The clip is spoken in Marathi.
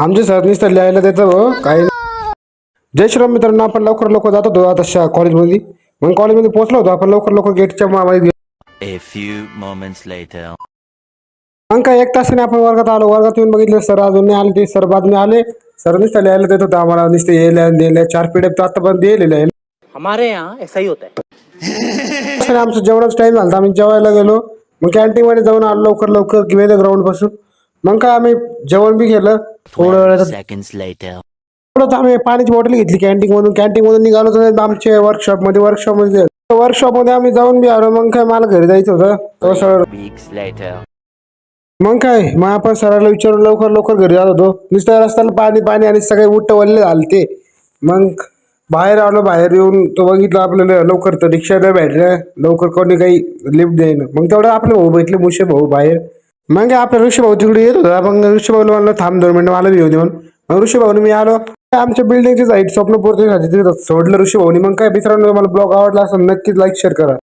आमचे सर नुसतं लिहायला देतं हो काही. जय श्रीराम मित्रांनो, आपण लवकर जात होतो आता कॉलेजमध्ये. मग कॉलेजमध्ये पोहोचलो होतो आपण लवकर गेटच्या मध्ये. A few moments later. मग काय 1 तासाने आपण वर्गात आलो. वर्गात येऊन बघितलं सर अजून नाही आले. ते सर बातमी आले. सर नुसतं लिहायला देत होतं आम्हाला. नुसते लिहिले 4 पीडीएफ तर आतापर्यंत दिलेले आहे. हमारे यहाँ ऐसा ही होता है. आमचं जेवणाचा टाइम झाला, आम्ही जेवायला गेलो. मग कॅन्टीन मध्ये जाऊन आलो लवकर गेले ग्राउंड पासून. मग काय आम्ही जेवण बी केलं. थोड्या 12 वेळात seconds later. थोडं आम्ही पाण्याची बॉटल घेतली कॅन्टीन मधून निघालो तर आमच्या वर्कशॉपमध्ये आम्ही जाऊन बी आलो. मग काय मला घरी जायचं होतं तो सर. Weeks later. मग आपण सरांना विचारून लवकर घरी जात होतो. नुसत्या रस्त्याला पाणी आणि सगळे उट्ट वल्ले झाले ते. मग बाहेर आलो. बाहेर येऊन तो बघितलं आपल्याला लवकर तर रिक्षा नाही भेटल्या लवकर, कोणी काही लिफ्ट देईन. मग तेवढं आपले भाऊ भेटले, मुशे भाऊ बाहेर. मग आपल्या ऋषी भाऊ तिकडे येत होता. मग ऋषी भाऊला म्हणलं थांब 2 मिनिटं मला बी येऊ दे म्हणून. मग ऋषी भाऊने मी आलो. आमच्या बिल्डिंगची साईड स्वप्नपूर्ती सोडलं ऋषी भाऊनी. मग काय मित्रांनो, मला ब्लॉग आवडला असेल नक्कीच लाईक शेअर करा.